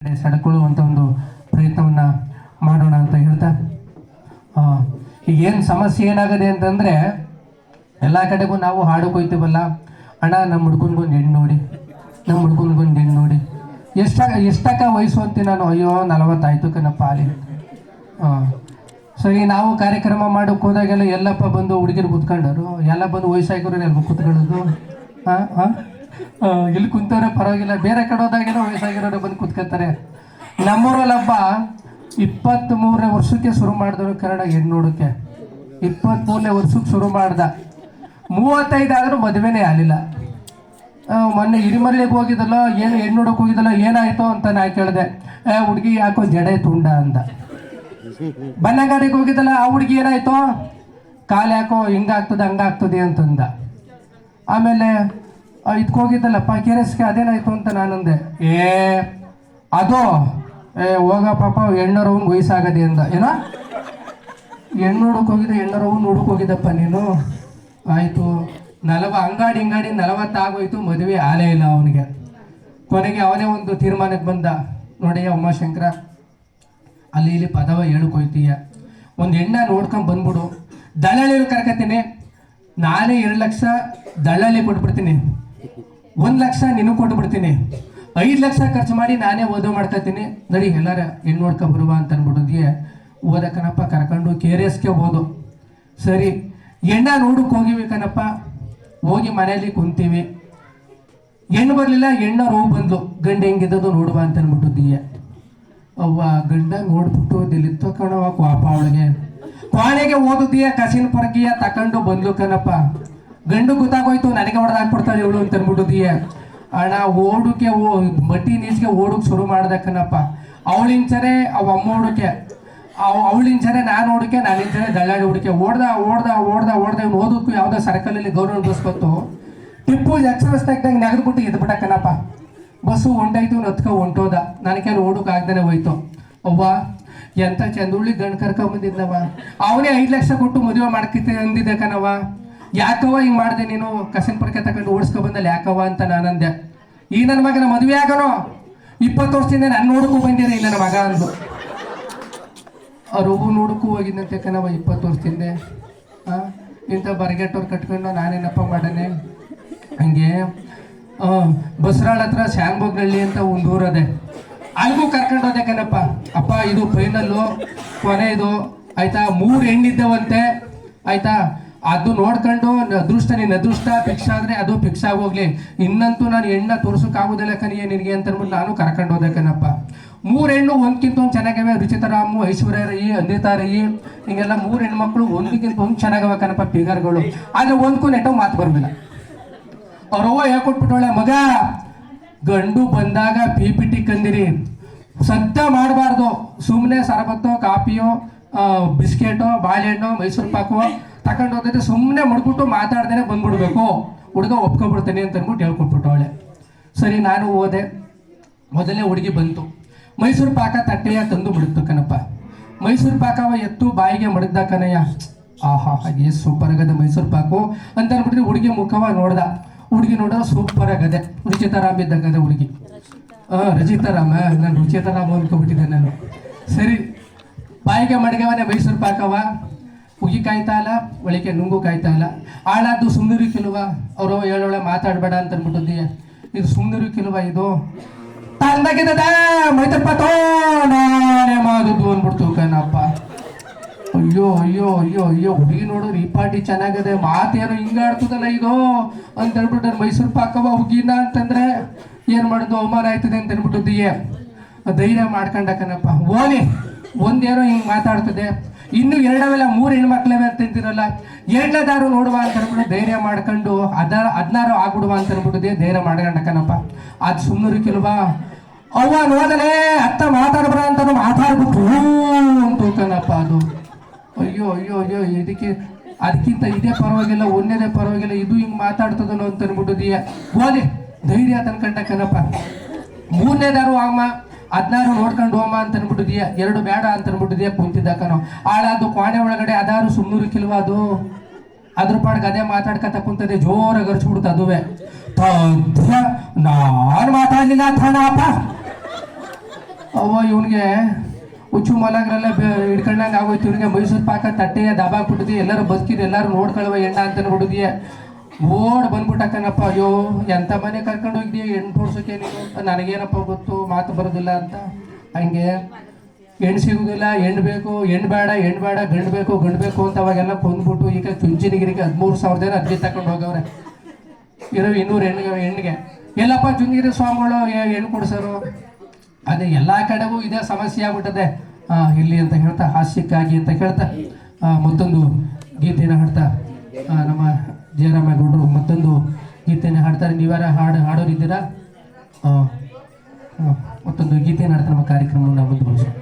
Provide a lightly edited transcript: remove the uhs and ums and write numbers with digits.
ಸೆಡ್ಕೊಳ್ಳುವಂಥ ಒಂದು ಪ್ರಯತ್ನವನ್ನು ಮಾಡೋಣ ಅಂತ ಹೇಳ್ತಾ ಈಗೇನು ಸಮಸ್ಯೆ ಏನಾಗಿದೆ ಅಂತಂದರೆ ಎಲ್ಲ ಕಡೆಗೂ ನಾವು ಹಾಡು ಕೊಯ್ತೀವಲ್ಲ, ಅಣ್ಣ ನಮ್ಮ ಹುಡ್ಗನ್ಗೊಂದು ಹೆಣ್ಣು ನೋಡಿ, ನಮ್ಮ ಹುಡ್ಗನ್ಗೊಂದು ಹೆಣ್ಣು ನೋಡಿ, ಎಷ್ಟಕ್ಕ ವಯಸ್ಸು ಅಂತೀನಿ ನಾನು. ಅಯ್ಯೋ 40 ಆಯಿತು ಕಣಪ್ಪ ಅಲ್ಲಿ. ಸರಿ, ನಾವು ಕಾರ್ಯಕ್ರಮ ಮಾಡೋಕ್ಕೆ ಹೋದಾಗೆಲ್ಲ ಎಲ್ಲಪ್ಪ ಬಂದು ಹುಡುಗಿರು ಕೂತ್ಕೊಂಡರು, ಎಲ್ಲ ಬಂದು ವಯಸ್ಸಾಗಿರೋರು ಎಲ್ಲ ಕೂತ್ಕೊಳ್ಳೋದು. ಇಲ್ಲಿ ಕುಂತವ್ರೆ ಪರವಾಗಿಲ್ಲ, ಬೇರೆ ಕಡೆ ಹೋದಾಗೆಲ್ಲ ವಯಸ್ಸಾಗಿರೋರು ಬಂದು ಕೂತ್ಕೊತಾರೆ. ನಮ್ಮೂರಲ್ಲಬ್ಬ 23ನೇ ವರ್ಷಕ್ಕೆ ಶುರು ಮಾಡಿದವರು ಕನ್ನಡ ಹೆಣ್ಣು ನೋಡೋಕ್ಕೆ. 23ನೇ ವರ್ಷಕ್ಕೆ ಶುರು ಮಾಡ್ದ, 35 ಆದರೂ ಮದುವೆನೇ ಆಗಲಿಲ್ಲ. ಮೊನ್ನೆ ಹಿರಿಮರ್ಳಿಗೆ ಹೋಗಿದ್ದಲ್ಲ, ಏನು ಹೆಣ್ಣು ನೋಡೋಕೆ ಹೋಗಿದ್ದಲ್ಲ, ಏನಾಯಿತು ಅಂತ ನಾ ಕೇಳಿದೆ. ಹುಡುಗಿ ಯಾಕೋ ಜಡೆ ತುಂಡ ಅಂದ. ಬನ್ನಗಾಡಿಗೆ ಹೋಗಿದ್ದಲ್ಲ, ಆ ಹುಡುಗಿ ಏನಾಯ್ತು, ಕಾಲು ಯಾಕೋ ಹಿಂಗಾಗ್ತದೆ ಹಂಗಾಗ್ತದೆ ಅಂತಂದ. ಆಮೇಲೆ ಇದಕ್ಕೆ ಹೋಗಿದ್ದಲ್ಲಪ್ಪ ಕೆರೆಸ್ಗೆ, ಅದೇನಾಯ್ತು ಅಂತ ನಾನಂದೆ. ಅದು ಹೋಗ ಪಾಪ ಹೆಣ್ಣರವ್ನು ವಯಸ್ಸಾಗದೆ ಅಂದ. ಏನೋ ಹೆಣ್ಣು ನೋಡೋಕೆ ಹೋಗಿದ್ದೆ, ಹೆಣ್ಣರವ್ನು ನೋಡೋಕೆ ಹೋಗಿದ್ದಪ್ಪ ನೀನು. ಆಯಿತು, ಅಂಗಾಡಿ 40 ಆಗೋಯ್ತು, ಮದುವೆ ಆಲೇ ಇಲ್ಲ ಅವನಿಗೆ. ಕೊನೆಗೆ ಅವನೇ ಒಂದು ತೀರ್ಮಾನಕ್ಕೆ ಬಂದ. ನೋಡಿ ಉಮಾಶಂಕರ, ಅಲ್ಲಿ ಇಲ್ಲಿ ಪದವ ಹೇಳಕೋಯ್ತೀಯ, ಒಂದು ಹೆಣ್ಣ ನೋಡ್ಕೊಂಡು ಬಂದ್ಬಿಡು, ದಳ್ಳಾಳಿ ಕರ್ಕತೀನಿ, ನಾನೇ 2 ಲಕ್ಷ ದಳ್ಳಾಳಿ ಕೊಟ್ಬಿಡ್ತೀನಿ, 1 ಲಕ್ಷ ನಿನಗೆ ಕೊಟ್ಬಿಡ್ತೀನಿ, 5 ಲಕ್ಷ ಖರ್ಚು ಮಾಡಿ ನಾನೇ ಓದೋ ಮಾಡ್ಕೊತೀನಿ, ನಡಿ ಎಲ್ಲಾರ ಹೆಣ್ಣು ನೋಡ್ಕೊಂಡು ಬರುವ ಅಂತ ಅಂದ್ಬಿಡೋದಿಗೆ ಓದಕ್ಕನಪ್ಪ ಕರ್ಕೊಂಡು KRSಗೆ ಹೋದು. ಸರಿ, ಹೆಣ್ಣ ನೋಡಕ್ಕೆ ಹೋಗಿವಿ ಕಣಪ್ಪ, ಹೋಗಿ ಮನೆಯಲ್ಲಿ ಕುಂತೀವಿ, ಹೆಣ್ಣು ಬರಲಿಲ್ಲ. ಹೆಣ್ಣವ್ರು ಹೋಗಿ ಬಂದು ಗಂಡ ಹೆಂಗಿದ್ದದು ನೋಡುವ ಅಂತ ಅಂದ್ಬಿಟ್ಟಿದ್ದೀಯ. ಅವ್ವ ಗಂಡ ನೋಡ್ಬಿಟ್ಟು ದಿಲ್ಲಿತ್ತು ಕಣವ ಕ್ವಾಪ ಅವಳಿಗೆ. ಕ್ವಾಣೆಗೆ ಓದುದೀಯ, ಕಸಿನ ಪರಕಿಯ ತಕೊಂಡು ಬಂದ್ಲು ಕಣಪ್ಪ. ಗಂಡು ಗೊತ್ತಾಗೋಯ್ತು, ನನಗೆ ಹೊಡೆದಾಕ್ಬಿಡ್ತಾಳೆ ಇವಳು ಅಂತ ಅಂದ್ಬಿಟ್ಟಿದ್ದೀಯ. ಅಣ್ಣ ಓಡಕ್ಕೆ ಮಟ್ಟಿ ನೀಚಿಗೆ ಓಡಕ್ಕೆ ಶುರು ಮಾಡ್ದಕ್ಕನಪ್ಪ. ಅವಳಿಂಚರೆ ಅವ ಅಮ್ಮ ಓಡಕ್ಕೆ, ಅವಳಿಂಚರೆ ನಾನು ಓಡಕ್ಕೆ, ನಾನಿಂಚರೆ ದಳ್ಳಾಳಿ ಹುಡುಕೆ. ಓಡ್ದ ಇವ್ನು ಓದಕ್ಕೂ ಯಾವುದೋ ಸರ್ಕಲಲ್ಲಿ ಗೌರ್ಮೆಂಟ್ ಬಸ್ ಬಂತು. ಟಿಪ್ಪು ಎಕ್ಸ್ಪ್ರೆಸ್ ತೆಗ್ದಂಗೆ ನೆಗೆದ್ಬಿಟ್ಟು ಎದ್ಬಿಟ್ಟಕ್ಕನಪ್ಪ. ಬಸ್ಸು ಹೊಂಟಾಯ್ತು, ಹೊಂಟೋದ. ನನಗೆ ಓಡಕ್ಕೆ ಆಗ್ದೇ ಹೋಯ್ತು. ಅವ್ವ ಎಂಥ ಚಂದುಳ್ಳಿ ಗಂಡು ಕರ್ಕೊಂಬಂದಿದ್ದವ, ಅವನೇ 5 ಲಕ್ಷ ಕೊಟ್ಟು ಮದುವೆ ಮಾಡ್ಕೈತೆ ಅಂದಿದ್ದೆ ಕಣವ. ಯಾಕವ್ವ ಹಿಂಗೆ ಮಾಡಿದೆ ನೀನು, ಕಸಿನ ಪರಕೆ ತಗೊಂಡು ಓಡಿಸ್ಕೊ ಬಂದಲ್ಲಿ ಯಾಕವ್ವ ಅಂತ ನಾನಂದೆ. ಈ ನನ್ನ ಮಗನ ಮದುವೆ ಆಗನೋ 20 ವರ್ಷದಿಂದ ನಾನು ನೋಡಕ್ಕೂ ಬಂದಿರ ಈ ನನ್ನ ಮಗ ಅಂದು. ಅವ್ರು ನೋಡಕ್ಕೂ ಹೋಗಿದ್ದಂತೆ ಕಣವ 20 ವರ್ಷದಿಂದ. ಇಂಥ ಬರಗೆಟ್ಟವ್ರು ಕಟ್ಕೊಂಡು ನಾನೇನಪ್ಪ ಮಾಡನೆ. ಹಂಗೆ ಬಸರಾಳ ಹತ್ರ ಶಾಂಬೋಗ್ನಳ್ಳಿ ಅಂತ ಒಂದು ಊರದೆ, ಅಲ್ಲಿಗೂ ಕರ್ಕೊಂಡು ಹೋದೆ ಕಣಪ್ಪ. ಅಪ್ಪ ಇದು ಫೈನಲ್ಲು, ಕೊನೆಯದು ಆಯ್ತಾ, 3 ಹೆಣ್ಣಿದ್ದವಂತೆ ಆಯ್ತಾ. ಅದು ನೋಡ್ಕೊಂಡು ನಿನ್ನ ಅದೃಷ್ಟ ಫಿಕ್ಸ್ ಆದರೆ ಅದು ಫಿಕ್ಸ್ ಆಗೋಗ್ಲಿ, ಇನ್ನಂತೂ ನಾನು ಹೆಣ್ಣ ತೋರ್ಸೋಕ್ಕಾಗೋದಿಲ್ಲ ಕನಿಯೇ ನಿನಗೆ ಅಂತ ಅಂದ್ಬಿಟ್ಟು ನಾನು ಕರ್ಕೊಂಡು ಹೋದೆ ಕಣಪ್ಪ. 3 ಹೆಣ್ಣು ಒಂದ್ಕಿಂತ ಒಂದು ಚೆನ್ನಾಗವೆ. ರುಚಿತರಾಮು, ಐಶ್ವರ್ಯ ರೈ, ಅಂದಿತಾ ರೈ, ಹಿಂಗೆಲ್ಲ 3 ಹೆಣ್ಮಕ್ಳು ಒಂದಕ್ಕಿಂತ ಒಂದು ಚೆನ್ನಾಗವೆ ಕಣಪ್ಪ ಫಿಗರ್ಗಳು. ಆದರೆ ಒಂದಕ್ಕೂ ನೆಟ್ಟವು ಮಾತು ಬರೋದಿಲ್ಲ. ಅವ್ರವ್ವ ಹೇಳ್ಕೊಟ್ಬಿಟ್ಟವಳೆ, ಮಗ ಗಂಡು ಬಂದಾಗ PPT ಕಂದಿರಿ, ಸದ್ದ ಮಾಡಬಾರ್ದು, ಸುಮ್ಮನೆ ಸರಬತ್ತೋ ಕಾಫಿಯೋ ಬಿಸ್ಕೆಟೋ ಬಾಳೆಹಣ್ಣು ಮೈಸೂರು ಪಾಕೋ ತಗೊಂಡು ಹೋಗ್ತೈತೆ, ಸುಮ್ಮನೆ ಮಡ್ಬಿಟ್ಟು ಮಾತಾಡ್ದೇನೆ ಬಂದ್ಬಿಡ್ಬೇಕು, ಹುಡುಗ ಒಪ್ಕೊಬಿಡ್ತೇನೆ ಅಂತ ಅಂದ್ಬಿಟ್ಟು ಹೇಳ್ಕೊಟ್ಬಿಟ್ಟವಳೆ. ಸರಿ, ನಾನು ಹೋದೆ. ಮೊದಲೇ ಹುಡುಗಿ ಬಂತು, ಮೈಸೂರು ಪಾಕ ತಟ್ಟೆಯ ತಂದು ಬಿಡುತ್ತು ಕಣಪ್ಪ. ಮೈಸೂರು ಪಾಕವ ಎತ್ತು ಬಾಯಿಗೆ ಮಡಗ್ದ ಕಣಯ್ಯ. ಆಹಾ ಹಾಗೆ ಸೂಪರ್ ಆಗದೆ ಮೈಸೂರು ಪಾಕು ಅಂತ ಅಂದ್ಬಿಟ್ಟು ಹುಡುಗಿ ಮುಖವ ನೋಡ್ದ. ಹುಡುಗಿ ನೋಡೋ ಸೂಪರ್ ಆಗದೆ, ರುಚಿತಾರಾಮ್ ಇದ್ದಂಗದೆ ಹುಡುಗಿ. ರಚಿತಾರಾಮ, ನಾನು ರುಚಿತಾರಾಮ ಅಂದ್ಕೊಬಿಟ್ಟಿದ್ದೆ ನಾನು. ಸರಿ, ಬಾಯಿಗೆ ಮಡಗವನೇ ಮೈಸೂರು ಪಾಕವ. ಹುಗಿ ಕಾಯ್ತಾ ಇಲ್ಲ, ಒಳಗೆ ನುಂಗು ಕಾಯ್ತಾ ಇಲ್ಲ. ಆಳಾದ್ದು ಸುಮ್ಮನಿರು ಕಿಲುವ, ಅವರು ಹೇಳೋಳೆ ಮಾತಾಡಬೇಡ ಅಂತ ಅಂದ್ಬಿಟ್ಟಿದ್ದೀಯ. ಇದು ಸುಮ್ಮನಿರು ಕಿಲುವ, ಇದು ತಂದಾಗಿದ್ದದ ಮೈತಪ್ಪತೋ ನಾನೇ ಮಾಡುದು ಅಂದ್ಬಿಡ್ತು ಕಣಪ್ಪ. ಅಯ್ಯೋ ಅಯ್ಯೋ ಅಯ್ಯೋ ಅಯ್ಯೋ, ಹುಡುಗಿ ನೋಡೋರು ಈ ಪಾಟಿ ಚೆನ್ನಾಗದೆ, ಮಾತೇನೋ ಹಿಂಗಾಡ್ತದಲ್ಲ ಇದು ಅಂತ ಹೇಳ್ಬಿಟ್ಟು ಮೈಸೂರು ಪಾಕವ ಹುಗಿನ ಅಂತಂದ್ರೆ ಏನು ಮಾಡೋದು, ಅವಮಾನ ಆಯ್ತದೆ ಅಂತ ಅಂದ್ಬಿಟ್ಟಿದ್ದೀಯ. ಧೈರ್ಯ ಮಾಡ್ಕೊಂಡ ಕಣಪ್ಪ. ಓಲಿ ಒಂದೇನೋ ಹಿಂಗೆ ಮಾತಾಡ್ತದೆ, ಇನ್ನು 2 3 ಹೆಣ್ಮಕ್ಳವೆ ಅಂತ ಅಂತಿರಲ್ಲ, 2ನೇದಾರು ನೋಡುವ ಅಂತ ಅಂದ್ಬಿಟ್ಟು ಧೈರ್ಯ ಮಾಡ್ಕೊಂಡು 16 ಆಗ್ಬಿಡುವ ಅಂತ ಅಂದ್ಬಿಟ್ಟಿದ್ದೆ. ಧೈರ್ಯ ಮಾಡ್ಕೊಂಡಕ್ಕನಪ್ಪ. ಅದು ಸುಮ್ಮನೆ ಕಿಲ್ವಾ, ಅವ್ವ ನೋದಲೇ ಅತ್ತ ಮಾತಾಡ್ಬಾರ ಅಂತ ಮಾತಾಡ್ಬಿಟ್ಟು ಅಂತ ಕಣಪ್ಪ. ಅದು ಅಯ್ಯೋ ಅಯ್ಯೋ ಅಯ್ಯೋ, ಅದಕ್ಕಿಂತ ಇದೇ ಪರವಾಗಿಲ್ಲ, ಒಂದೇದೇ ಪರವಾಗಿಲ್ಲ, ಇದು ಹಿಂಗೆ ಮಾತಾಡ್ತದನೋ ಅಂತ ಅಂದ್ಬಿಟ್ಟಿದೀಯ. ಓದಿ ಧೈರ್ಯ ತನ್ಕಂಡ ಕಣಪ್ಪ. 3ನೇದಾರು ಅಮ್ಮ 16 ನೋಡ್ಕೊಂಡು ಹೋಮ ಅಂತ ಅಂದ್ಬಿಟ್ಟಿದೀಯ, 2 ಬೇಡ ಅಂತ ಅಂದ್ಬಿಟ್ಟಿದೀಯ ಕುಂತಿದ್ದಕ್ಕನೋ. ಆಳಾದು ಕ್ವಾಣೆ ಒಳಗಡೆ ಅದಾರು ಸುಮ್ಮನೂರು ಕಿಲ್ವ, ಅದು ಅದ್ರ ಪಾಡ್ಗೆ ಅದೇ ಮಾತಾಡ್ಕತ ಕುಂತದೆ, ಜೋರಾಗಿ ಗರ್ಚ್ಬಿಡ್ತು ಅದುವೇ. ನಾನು ಮಾತಾಡಲಿಲ್ಲ ಥಾನಪ್ಪ, ಅವ್ವ ಇವನಿಗೆ ಹುಚ್ಚು ಮಲಗ್ರೆಲ್ಲ ಹಿಡ್ಕೊಂಡಂಗೆ ಆಗೋಯ್ತು. ಇವನಿಗೆ ಮೈಸೂರು ಪಾಕ ತಟ್ಟೆಯ ದಬಾಕ್ ಬಿಟ್ಟಿದ್ವಿ, ಎಲ್ಲರೂ ಬದುಕಿದ್ರು, ಎಲ್ಲರೂ ನೋಡ್ಕೊಳುವ ಎಣ್ಣ ಅಂತ ಬಿಡುದಿಯ ಓಡ್ ಬಂದ್ಬಿಟ್ಟಕ್ಕನಪ್ಪ. ಅಯ್ಯೋ ಎಂಥ ಮನೆ ಕರ್ಕೊಂಡು ಹೋಗಿದ್ದೀಯ ಹೆಣ್ಣು ತೋರ್ಸೋಕೆ ನೀನು, ನನಗೇನಪ್ಪ ಗೊತ್ತು ಮಾತು ಬರೋದಿಲ್ಲ ಅಂತ. ಹಂಗೆ ಹೆಣ್ಣು ಸಿಗುದಿಲ್ಲ, ಹೆಣ್ಣು ಬೇಕು, ಹೆಣ್ಣು ಬೇಡ, ಹೆಣ್ಣು ಬೇಡ, ಗಂಡು ಬೇಕು, ಗಂಡು ಬೇಕು ಅಂತ ಅವಾಗೆಲ್ಲ ಕೊಂದ್ಬಿಟ್ಟು ಈಗ ಚುಂಚನಗಿರಿಗೆ 13,000 ಜನ ಅರ್ಜಿ ತಗೊಂಡು ಹೋಗವ್ರೆ. ಇರೋ 200 ಹೆಣ್ಣಿಗೆ ಎಲ್ಲಪ್ಪ ಚುಂಚನಗಿರಿ ಸ್ವಾಮಿಗಳು ಹೆಣ್ಣು ಕೊಡ್ಸೋರು. ಅದೇ ಎಲ್ಲ ಕಡೆಗೂ ಇದೇ ಸಮಸ್ಯೆ ಆಗ್ಬಿಟ್ಟದೆ ಇಲ್ಲಿ ಅಂತ ಹೇಳ್ತಾ, ಹಾಸ್ಯಕ್ಕಾಗಿ ಅಂತ ಹೇಳ್ತಾ ಮತ್ತೊಂದು ಗೀತೆನ ಹಾಡ್ತಾ ನಮ್ಮ ಜಯರಾಮೇಗೌಡರು ಮತ್ತೊಂದು ಗೀತೆನ ಹಾಡ್ತಾರೆ. ನೀವ್ಯಾರ ಹಾಡೋರಿದ್ದೀರಾ? ಮತ್ತೊಂದು ಗೀತೆನ ಹಾಡ್ತಾ ನಮ್ಮ ಕಾರ್ಯಕ್ರಮವನ್ನು ಮುಂದುವರಿಸೋಣ.